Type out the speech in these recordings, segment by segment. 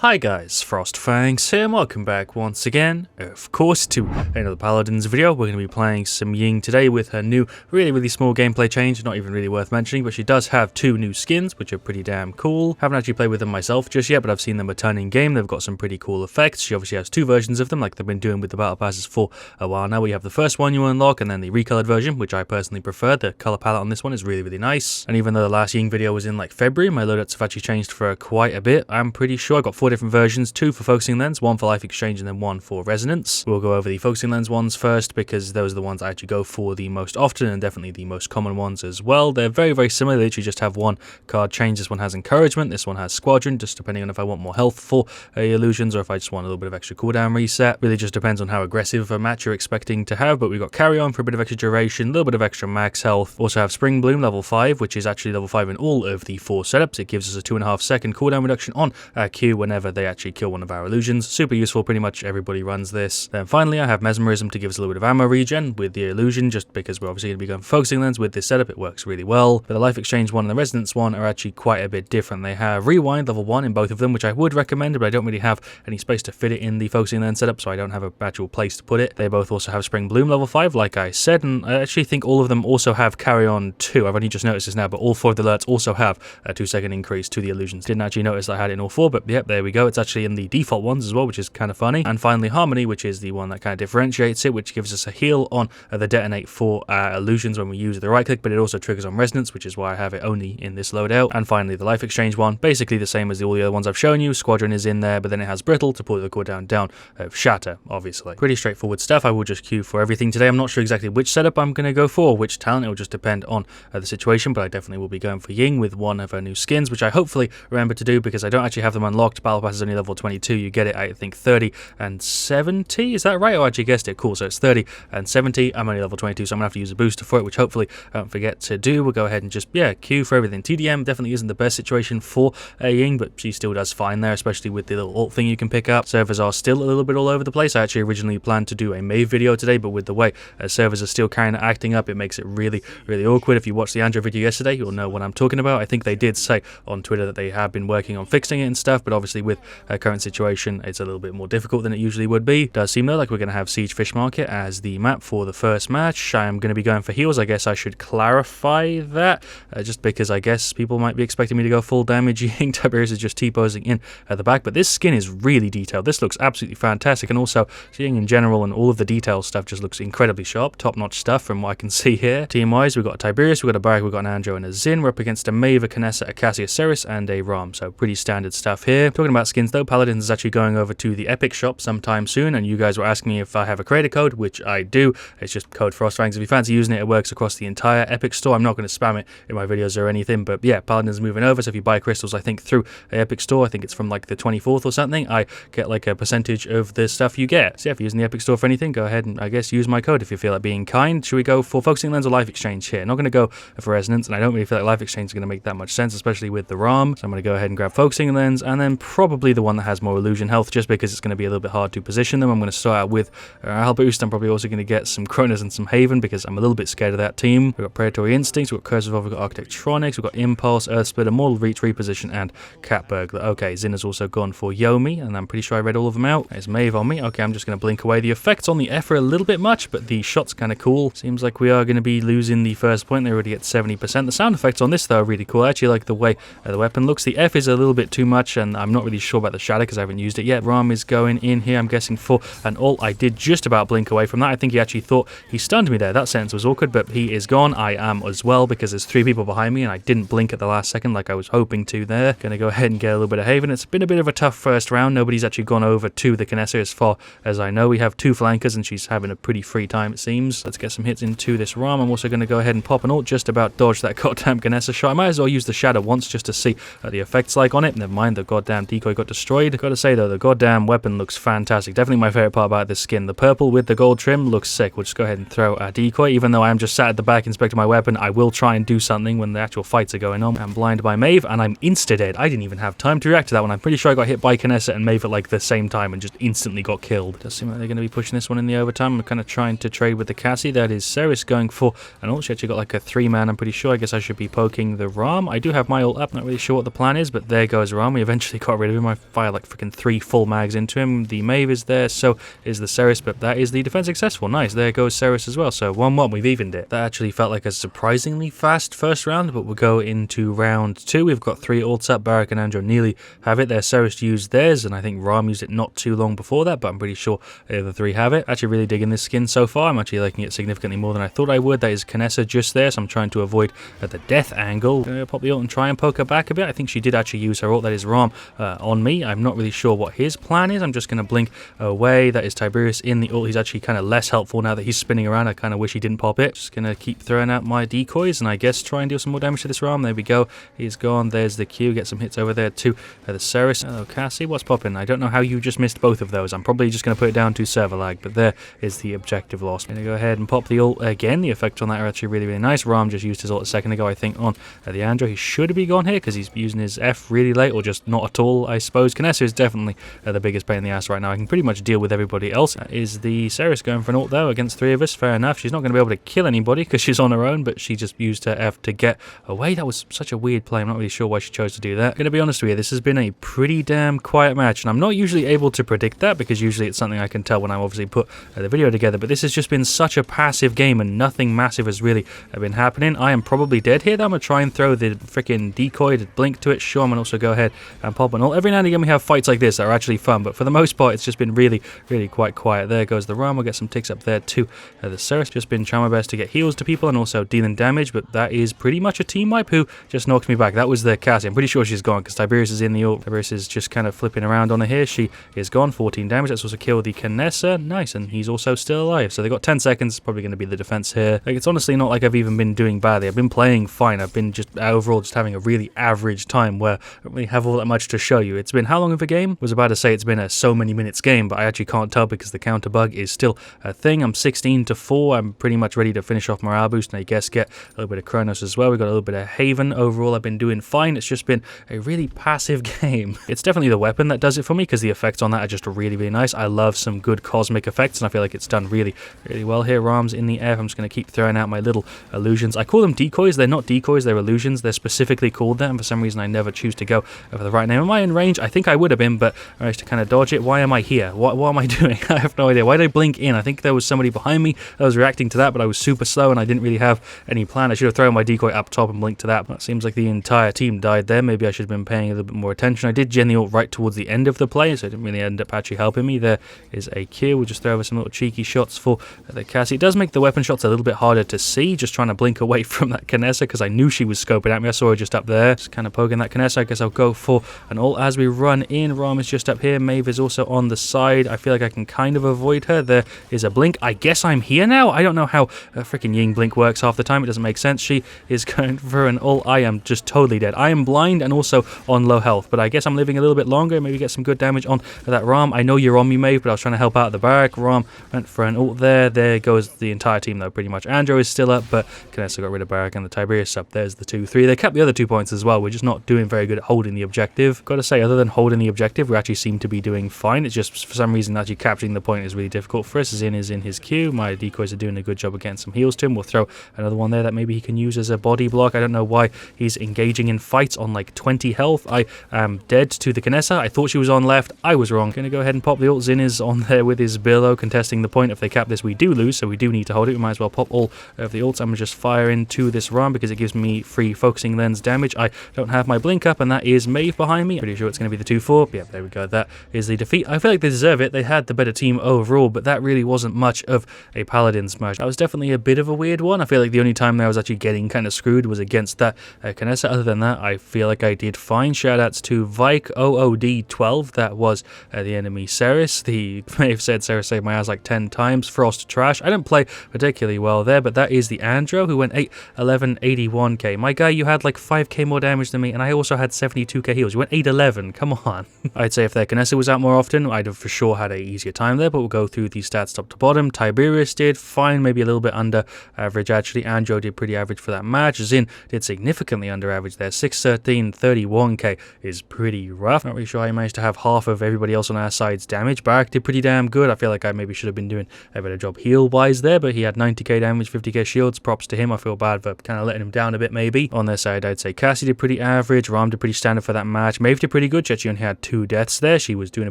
Hi guys, FrostFangs here and welcome back once again, of course, to another Paladins video. We're going to be playing some Ying today with her new, really small gameplay change, not even really worth mentioning, but she does have two new skins, which are pretty damn cool. Haven't actually played with them myself just yet, but I've seen them a ton in game. They've got some pretty cool effects. She obviously has two versions of them, like they've been doing with the battle passes for a while now. We have the first one you unlock, and then the recolored version, which I personally prefer. The color palette on this one is really nice, and even though the last Ying video was in like February, my loadouts have actually changed for quite a bit. I'm pretty sure I've got 4 different versions, 2 for focusing lens, 1 for life exchange, and then 1 for resonance. We'll go over the focusing lens ones first because those are the ones I actually go for the most often and definitely the most common ones as well. They're very similar. They literally just have one card change. This one has encouragement, this one has squadron, just depending on if I want more health for illusions or if I just want a little bit of extra cooldown reset. Really just depends on how aggressive of a match you're expecting to have, but we've got carry on for a bit of extra duration, a little bit of extra max health. Also have spring bloom level 5, which is actually level 5 in all of the 4 setups. It gives us a 2.5 second cooldown reduction on Q whenever they actually kill one of our illusions. Super useful, pretty much everybody runs this. Then finally I have mesmerism to give us a little bit of ammo regen with the illusion, just because we're obviously going to be going focusing lens with this setup. It works really well. But the life exchange one and the resonance one are actually quite a bit different. They have rewind level 1 in both of them, which I would recommend, but I don't really have any space to fit it in the focusing lens setup, so I don't have an actual place to put it. They both also have spring bloom level 5, like I said, and I actually think all of them also have carry on too. I've only just noticed this now, but all 4 of the alerts also have a 2-second increase to the illusions. Didn't actually notice I had it in all 4, but yep, there we go. It's actually in the default ones as well, which is kind of funny. And finally harmony, which is the one that kind of differentiates it, which gives us a heal on the detonate for illusions when we use the right click, but it also triggers on resonance, which is why I have it only in this loadout. And finally the life exchange one, basically the same as all the other ones I've shown you. Squadron is in there, but then it has brittle to pull the cooldown down of shatter, obviously. Pretty straightforward stuff. I will just queue for everything today. I'm not sure exactly which setup I'm going to go for, which talent. It will just depend on the situation, but I definitely will be going for Ying with one of her new skins, which I hopefully remember to do because I don't actually have them unlocked. Battle Pass is only level 22. You get it, I think, 30 and 70. Is that right? Oh, I actually guessed it. Cool. So it's 30 and 70. I'm only level 22, so I'm going to have to use a booster for it, which hopefully I don't forget to do. We'll go ahead and just, queue for everything. TDM definitely isn't the best situation for Ying, but she still does fine there, especially with the little ult thing you can pick up. Servers are still a little bit all over the place. I actually originally planned to do a Maeve video today, but with the way servers are still kind of acting up, it makes it really awkward. If you watched the Andrew video yesterday, you'll know what I'm talking about. I think they did say on Twitter that they have been working on fixing it and stuff, but obviously with current situation, it's a little bit more difficult than it usually would be. Does seem though like we're going to have Siege Fish Market as the map for the first match. I am going to be going for heals. I guess I should clarify that, just because I guess people might be expecting me to go full damage. Ying Tiberius is just T-posing in at the back, but this skin is really detailed. This looks absolutely fantastic, and also Ying in general and all of the detail stuff just looks incredibly sharp. Top-notch stuff from what I can see here. Team-wise, we've got a Tiberius, we've got a Barak, we've got an Andro and a Zin. We're up against a Maeve, a Canessa, a Cassia Ceres, and a Rom, so pretty standard stuff here. Talking about skins though, Paladins is actually going over to the Epic shop sometime soon, and you guys were asking me if I have a creator code, which I do. It's just code FrostFangs. If you fancy using it, it works across the entire Epic store. I'm not going to spam it in my videos or anything, but yeah, Paladins is moving over, so if you buy crystals, I think through the Epic store, I think it's from like the 24th or something, I get like a percentage of the stuff you get. So yeah, if you're using the Epic store for anything, go ahead and I guess use my code if you feel like being kind. Should we go for focusing lens or life exchange here? Not going to go for resonance, and I don't really feel like life exchange is going to make that much sense, especially with the ROM, so I'm going to go ahead and grab focusing lens, and then probably the one that has more illusion health, just because it's going to be a little bit hard to position them. I'm going to start out with Halboost. I'm probably also going to get some Kronos and some Haven because I'm a little bit scared of that team. We've got Predatory Instincts, we've got Curse of Evolve, we've got Architectronics, we've got Impulse, Earth Splitter, Mortal Reach, Reposition, and Cat Burglar. Okay, Zin has also gone for Yomi, and I'm pretty sure I read all of them out. There's Maeve on me. Okay, I'm just going to blink away. The effects on the F are a little bit much, but the shot's kind of cool. Seems like we are going to be losing the first point. They already at 70%. The sound effects on this, though, are really cool. I actually like the way the weapon looks. The F is a little bit too much, and I'm not really sure about the shadow because I haven't used it yet. Ram is going in here, I'm guessing, for an ult. I did just about blink away from that. I think he actually thought he stunned me there. That sentence was awkward, but he is gone. I am as well because there's 3 people behind me, and I didn't blink at the last second like I was hoping to there. Gonna go ahead and get a little bit of Haven. It's been a bit of a tough first round. Nobody's actually gone over to the Canessa as far as I know. We have 2 flankers, and she's having a pretty free time, it seems. Let's get some hits into this Ram. I'm also going to go ahead and pop an ult, just about dodge that goddamn Canessa shot. I might as well use the shadow once just to see the effects like on it. Never mind, the goddamn decoy got destroyed. Gotta say though, the goddamn weapon looks fantastic. Definitely my favorite part about this skin. The purple with the gold trim looks sick. We'll just go ahead and throw a decoy. Even though I'm just sat at the back inspecting my weapon, I will try and do something when the actual fights are going on. I'm blind by Maeve, and I'm insta-dead. I didn't even have time to react to that one. I'm pretty sure I got hit by Canessa and Maeve at like the same time and just instantly got killed. Does seem like they're going to be pushing this one in the overtime. I'm kind of trying to trade with the Cassie. That is Ceres going for an ult. She actually got like a 3-man, I'm pretty sure. I guess I should be poking the Ram. I do have my ult up. Not really sure what the plan is, but there goes Ram. We eventually got rid of of him. I fire like freaking 3 full mags into him. The Maeve is there, so is the Ceres, but that is the defense successful. Nice, there goes Ceres as well. So 1-1, we've evened it. That actually felt like a surprisingly fast first round, but we'll go into round 2. We've got 3 ults up. Barak and Andro nearly have it. Their Ceres used theirs, and I think Ram used it not too long before that, but I'm pretty sure the 3 have it. Actually really digging this skin so far. I'm actually liking it significantly more than I thought I would. That is Kinessa just there, so I'm trying to avoid the death angle. Gonna pop the ult and try and poke her back a bit. I think she did actually use her ult. That is Ram on me. I'm not really sure what his plan is. I'm just going to blink away. That is Tiberius in the ult. He's actually kind of less helpful now that he's spinning around. I kind of wish he didn't pop it. Just going to keep throwing out my decoys and I guess try and deal some more damage to this Ram. There we go. He's gone. There's the Q. Get some hits over there too. The Ceres. Hello, Cassie. What's popping? I don't know how you just missed both of those. I'm probably just going to put it down to server lag, but there is the objective loss. I'm going to go ahead and pop the ult again. The effects on that are actually really, really nice. Ram just used his ult a second ago, I think, on the Andro. He should be gone here because he's using his F really late, or just not at all, I suppose. Kinessa is definitely the biggest pain in the ass right now. I can pretty much deal with everybody else. Is the Ceres going for an ult though against 3 of us? Fair enough. She's not going to be able to kill anybody because she's on her own, but she just used her F to get away. That was such a weird play. I'm not really sure why she chose to do that. I'm going to be honest with you, this has been a pretty damn quiet match, and I'm not usually able to predict that because usually it's something I can tell when I obviously put the video together, but this has just been such a passive game and nothing massive has really been happening. I am probably dead here though. I'm going to try and throw the freaking decoy to blink to it. Sure, I'm going to also go ahead and pop an ult. Every now and again we have fights like this that are actually fun, but for the most part it's just been really, really quite quiet. There goes the Ram. We'll get some ticks up there too. The Ceres, just been trying my best to get heals to people and also dealing damage, but that is pretty much a team wipe who just knocked me back. That was the Cassie. I'm pretty sure she's gone because Tiberius is in the ult. Tiberius is just kind of flipping around on her here. She is gone. 14 damage. Let's also kill the Kinessa. Nice, and he's also still alive. So they got 10 seconds. Probably going to be the defense here. Like, it's honestly not like I've even been doing badly. I've been playing fine. I've been just overall just having a really average time where I don't really have all that much to show you. It's been how long of a game? I was about to say it's been a so many minutes game, but I actually can't tell because the counter bug is still a thing. I'm 16-4. I'm pretty much ready to finish off morale boost and I guess get a little bit of Kronos as well. We got a little bit of Haven. Overall, I've been doing fine. It's just been a really passive game. It's definitely the weapon that does it for me because the effects on that are just really, really nice. I love some good cosmic effects and I feel like it's done really, really well here. Ram's in the air. I'm just going to keep throwing out my little illusions. I call them decoys. They're not decoys. They're illusions. They're specifically called that, and for some reason I never choose to go for the right name. Am I in range? I think I would have been, but I managed to kind of dodge it. Why am I here? What am I doing? I have no idea. Why did I blink in? I think there was somebody behind me that was reacting to that, but I was super slow and I didn't really have any plan. I should have thrown my decoy up top and blinked to that. But it seems like the entire team died there. Maybe I should have been paying a little bit more attention. I did gen the ult right towards the end of the play, so it didn't really end up actually helping me. There is a Q. We'll just throw over some little cheeky shots for the Cassie. It does make the weapon shots a little bit harder to see, just trying to blink away from that Kinessa because I knew she was scoping at me. I saw her just up there, just kind of poking that Kinessa. I guess I'll go for an ult as we run in. Ram is just up here. Maeve is also on the side. I feel like I can kind of avoid her. There is a blink. I guess I'm here now. I don't know how freaking Ying blink works half the time. It doesn't make sense. She is going for an ult. I am just totally dead. I am blind and also on low health, but I guess I'm living a little bit longer. Maybe get some good damage on that Ram. I know you're on me, Maeve, but I was trying to help out the Barak. Ram went for an ult there. There goes the entire team though, pretty much. Andro is still up, but Kinessa got rid of Barak and the Tiberius up. There's the 2-3. They kept the other 2 points as well. We're just not doing very good at holding the objective. Got to say, other than holding the objective, we actually seem to be doing fine. It's just for some reason actually capturing the point is really difficult for us. Is in his queue. My decoys are doing a good job of getting some heals to him. We'll throw another one there that maybe he can use as a body block. I don't know why he's engaging in fights on like 20 health. I am dead to the Kinessa. I thought she was on left. I was wrong. Gonna go ahead and pop the ult. Zin is on there with his billow contesting the point. If they cap this, we do lose, so we do need to hold it. We might as well pop all of the ults. I'm gonna just fire into this Ram because it gives me free focusing lens damage. I don't have my blink up, and that is Maeve behind me. Pretty sure it's gonna be the 2-4. Yeah, there we go. That is the defeat. I feel like they deserve it. They had the better team overall, but that really wasn't much of a Paladins match. That was definitely a bit of a weird one. I feel like the only time that I was actually getting kind of screwed was against that Kinessa. Other than that, I feel like I did fine. Shoutouts to Vike OOD12. That was the enemy Ceres. The may have said Ceres saved my ass like 10 times. Frost trash. I didn't play particularly well there, but that is the Andro who went 8-11, 81k. My guy, you had like 5k more damage than me, and I also had 72k heals. You went 8-11. Come on. I'd say if their Kinessa was out more often, I'd have for sure had a easier time there, but we'll go through the stats top to bottom. Tiberius did fine, maybe a little bit under average actually. Andro did pretty average for that match. Zin did significantly under average there. 6-13, 31k is pretty rough. Not really sure how he managed to have half of everybody else on our side's damage. Barak did pretty damn good. I feel like I maybe should have been doing a better job heal-wise there, but he had 90k damage, 50k shields. Props to him. I feel bad for kind of letting him down a bit maybe. On their side, I'd say Cassie did pretty average. Ram did pretty standard for that match. Maeve did pretty good. She actually only had 2 deaths there. She was doing a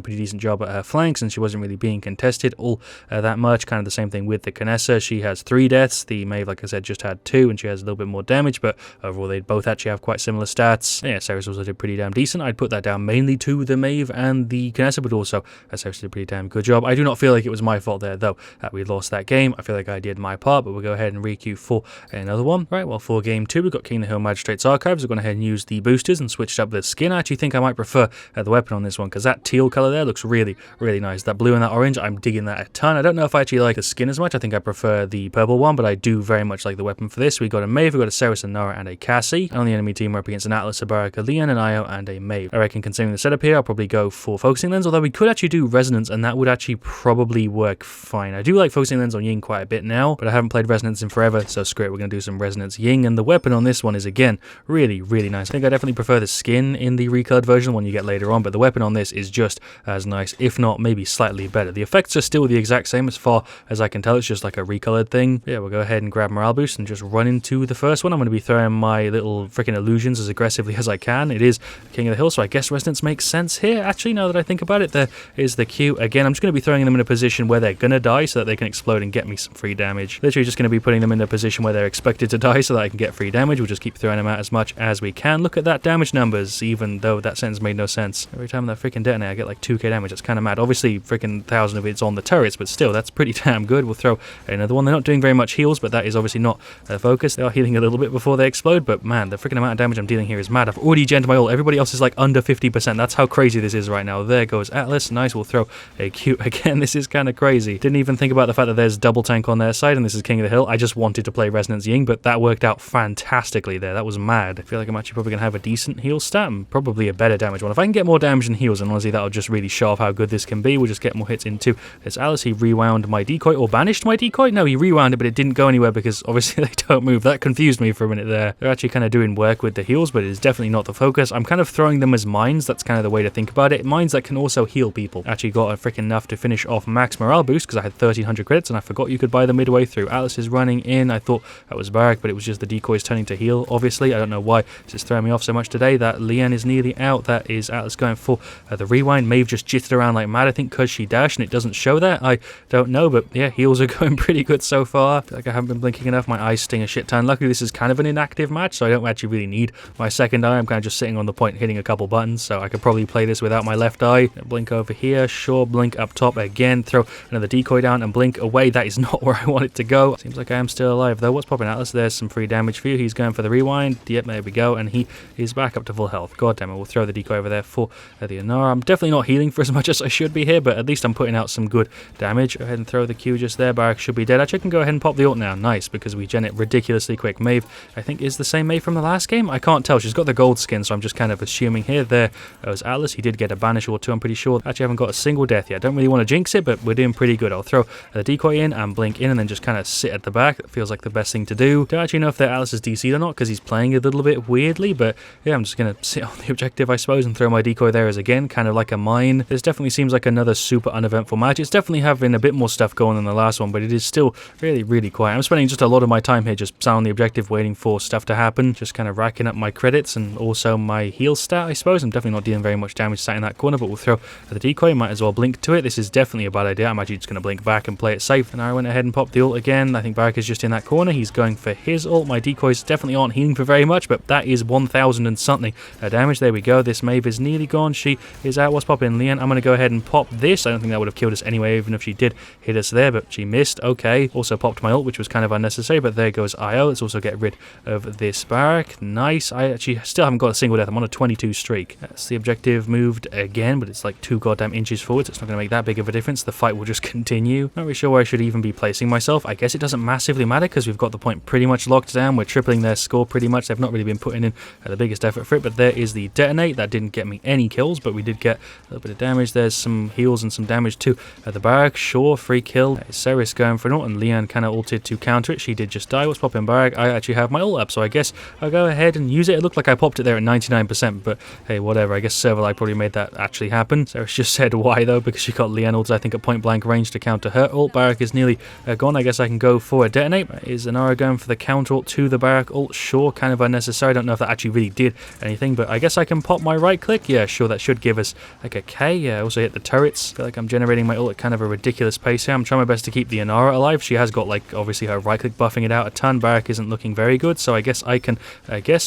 pretty decent job at her flanks, and she wasn't really being contested all that much. Kind of the same thing with the Canessa. She has 3 deaths. The Maeve, like I said, just had 2, and she has a little bit more damage, but overall they both actually have quite similar stats. Yeah, Ceres also did pretty damn decent. I'd put that down mainly to the Maeve and the Canessa, but also Ceres did a pretty damn good job. I do not feel like it was my fault there, though, that we lost that game. I feel like I did my part, but we'll go ahead and re-queue for another one. Right, well, for game 2, we've got King of the Hill Magistrate's Archives. We've gone ahead and used the boosters and switched up the skin. I actually think I might prefer the weapon on this one, because that teal color there looks really, really nice. That blue and that orange, I'm digging that a ton. I don't know if I actually like the skin as much. I think I prefer the purple one, but I do very much like the weapon for this. We got a Maeve, we got a Ceres, a Nara, and a Cassie. And on the enemy team, we're up against an Atlas, a Barak, a Leon, an Io, and a Maeve. I reckon, considering the setup here, I'll probably go for Focusing Lens, although we could actually do Resonance, and that would actually probably work fine. I do like Focusing Lens on Ying quite a bit now, but I haven't played Resonance in forever, so screw it, we're going to do some Resonance Ying. And the weapon on this one is, again, really, really nice. I think I definitely prefer the skin in the recolored version, the one you get later on, but the weapon on this is just as nice, if not maybe slightly better. The effects are still the exact same as far as I can tell. It's just like a recolored thing. Yeah, we'll go ahead and grab Morale Boost and just run into the first one. I'm going to be throwing my little freaking illusions as aggressively as I can. It is King of the Hill, so I guess Resonance makes sense here. Actually, now that I think about it, there is the Q. Again, I'm just going to be throwing them in a position where they're going to die so that they can explode and get me some free damage. Literally just going to be putting them in a position where they're expected to die so that I can get free damage. We'll just keep throwing them out as much as we can. Look at that damage numbers, even though that sentence made no sense. Every time that freaking detonate, I get like 2k damage. That's kind of mad. Obviously, freaking 1,000 of it's on the turrets, but still, that's pretty damn good. We'll throw another one. They're not doing very much heals, but that is obviously not their focus. They are healing a little bit before they explode, but man, the freaking amount of damage I'm dealing here is mad. I've already gened my ult. Everybody else is like under 50%. That's how crazy this is right now. There goes Atlas. Nice. We'll throw a Q again. This is kind of crazy. Didn't even think about the fact that there's double tank on their side, and this is King of the Hill. I just wanted to play Resonance Ying, but that worked out fantastically there. That was mad. I feel like I'm actually probably going to have a decent heal stat, and probably a better damage one. If I can get more damage and heals, and honestly, that'll just really show off how good this can be. We'll just get more hits into this Alice. He rewound my decoy, or banished my decoy? No, he rewound it, but it didn't go anywhere because obviously they don't move. That confused me for a minute there. They're actually kind of doing work with the heals, but it is definitely not the focus. I'm kind of throwing them as mines. That's kind of the way to think about it. Mines that can also heal people. Actually got a freaking enough to finish off max morale boost because I had 1,300 credits, and I forgot you could buy them midway through. Alice is running in. I thought that was Barak, but it was just the decoys turning to heal, obviously. I don't know why this is throwing me off so much today. That Leanne is nearly out. That is Atlas going for the rewind. Maeve just jittered around like mad, I think because she dashed, and it doesn't show that. I don't know, but yeah, heals are going pretty good so far. I feel like I haven't been blinking enough. My eyes sting a shit ton. Luckily, this is kind of an inactive match, so I don't actually really need my second eye. I'm kind of just sitting on the point, hitting a couple buttons, so I could probably play this without my left eye. Blink over here, sure, blink up top again, throw another decoy down and blink away. That is not where I want it to go. Seems like I am still alive, though. What's popping, Atlas? There's some free damage for you. He's going for the rewind. Yep, there we go, and he is back up to full health. God damn it, we'll throw the decoy over there for the Anara. I'm definitely not healing for as much as I should be here, but at least I'm putting out some good damage. Go ahead and throw the Q just there. Barak should be dead. Actually, I can go ahead and pop the ult now. Nice, because we gen it ridiculously quick. Maeve, I think, is the same Maeve from the last game. I can't tell. She's got the gold skin, so I'm just kind of assuming here. There was Atlas. He did get a banish or two, I'm pretty sure. Actually, I haven't got a single death yet. I don't really want to jinx it, but we're doing pretty good. I'll throw the decoy in and blink in and then just kind of sit at the back. That feels like the best thing to do. Don't actually know if that Atlas is DC'd or not because he's playing a little bit weirdly, but yeah, I'm just going to sit on the objective, I suppose, and throw my decoy there as again, kind of like a mine. This definitely seems like another super uneventful match. It's definitely having a bit more stuff going than the last one, but it is still really, really quiet. I'm spending just a lot of my time here just sat on the objective waiting for stuff to happen, just kind of racking up my credits and also my heal stat, I suppose. I'm definitely not dealing very much damage sat in that corner, but we'll throw the decoy. Might as well blink to it. This is definitely a bad idea. I'm actually just going to blink back and play it safe. And I went ahead and popped the ult again. I think Barak is just in that corner. He's going for his ult. My decoys definitely aren't healing for very much, but that is 1,000 and something damage. There we go. This Maeve is nearly gone. She is out. What's popping? Leanne, I'm going to go ahead and pop this. I don't think that would have killed us anyway, even if she did hit us there, but she missed. Okay. Also popped my ult, which was kind of unnecessary, but there goes IO. Let's also get rid of this Barak. Nice. I actually still haven't got a single death. I'm on a 22 streak. That's the objective moved again, but it's like 2 goddamn inches forward, so it's not going to make that big of a difference. The fight will just continue. Not really sure where I should even be placing myself. I guess it doesn't massively matter because we've got the point pretty much locked down. We're tripling their score pretty much. They've not really been putting in the biggest effort for it, but there is the detonate. That didn't get me any kills, but we did get a little bit of damage. There's some heals and some damage too. The Barak, sure, free kill. Ceres going for an ult, and Leanne kind of ulted to counter it. She did just die. What's popping, Barak? I actually have my ult up, so I guess I'll go ahead and use it. It looked like I popped it there at 99%, but hey, whatever. I guess Serverlight probably made that actually happen. Ceres just said why though, because she got Leanne ulted, I think, at point blank range to counter her ult. Barak is nearly gone. I guess I can go for a detonate. Is Anara going for the counter ult to the Barak ult? Sure, kind of unnecessary. I don't know if that actually really did anything, but I guess I can pop my my right click. Yeah, sure, that should give us like a K. Yeah, also hit the turrets. I feel like I'm generating my ult at kind of a ridiculous pace here. I'm trying my best to keep the Inara alive. She has got like obviously her right click buffing it out a ton. Barak isn't looking very good, so I guess I can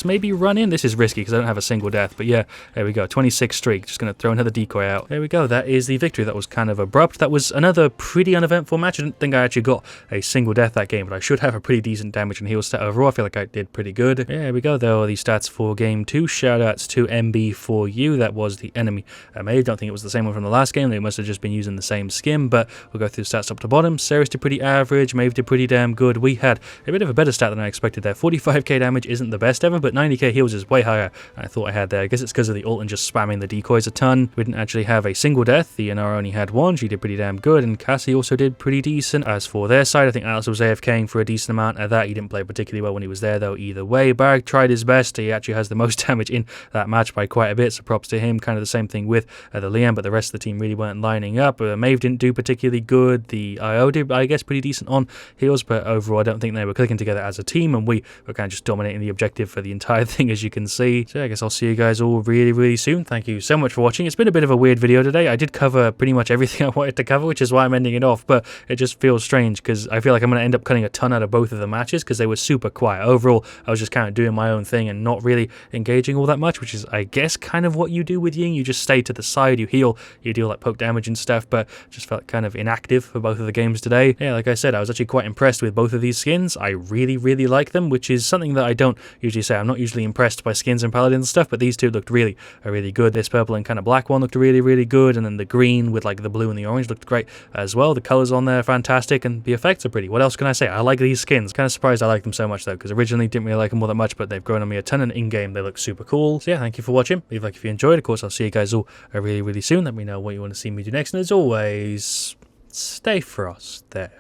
maybe run in. This is risky because I don't have a single death, but yeah, there we go. 26 streak. Just going to throw another decoy out. There we go. That is the victory. That was kind of abrupt. That was another pretty uneventful match. I didn't think I actually got a single death that game, but I should have a pretty decent damage and heal stat overall. I feel like I did pretty good. Yeah, there we go. There are the stats for game 2. Shoutouts to MB4U. That was the enemy mage. Don't think it was the same one from the last game. They must have just been using the same skin, but we'll go through the stats up to bottom. Ceres did pretty average. Maeve did pretty damn good. We had a bit of a better stat than I expected there. 45k damage isn't the best ever, but 90k heals is way higher than I thought I had there. I guess it's because of the ult and just spamming the decoys a ton. We didn't actually have a single death. The Inara only had one. She did pretty damn good, and Cassie also did pretty decent. As for their side, I think Alice was AFKing for a decent amount of that. He didn't play particularly well when he was there, though, either way. Barak tried his best. He actually has the most damage in that match by quite a bit, so props to him. Kind of the same thing with the Liam, but the rest of the team really weren't lining up. Maeve didn't do particularly good. The IO did, I guess, pretty decent on heals, but overall I don't think they were clicking together as a team, and we were kind of just dominating the objective for the entire thing, as you can see. So yeah, I guess I'll see you guys all really soon. Thank you so much for watching. It's been a bit of a weird video today. I did cover pretty much everything I wanted to cover, which is why I'm ending it off, but it just feels strange because I feel like I'm going to end up cutting a ton out of both of the matches because they were super quiet. Overall, I was just kind of doing my own thing and not really engaging all that much, which is, I guess, kind of what you do with Ying. You just stay to the side, you heal, you deal like poke damage and stuff, but just felt kind of inactive for both of the games today. Yeah, like I said, I was actually quite impressed with both of these skins. I really like them, which is something that I don't usually say. I'm not usually impressed by skins and Paladins and stuff, but these two looked really good. This purple and kind of black one looked really good, and then the green with like the blue and the orange looked great as well. The colors on there are fantastic, and the effects are pretty. What else can I say? I like these skins. Kind of surprised I like them so much though, because originally didn't really like them all that much, but they've grown on me a ton, and in-game they look super cool. So yeah, thank you for watching. Leave a like if you enjoyed. Of course, I'll see you guys all really soon. Let me know what you want to see me do next, and as always, stay Frost there.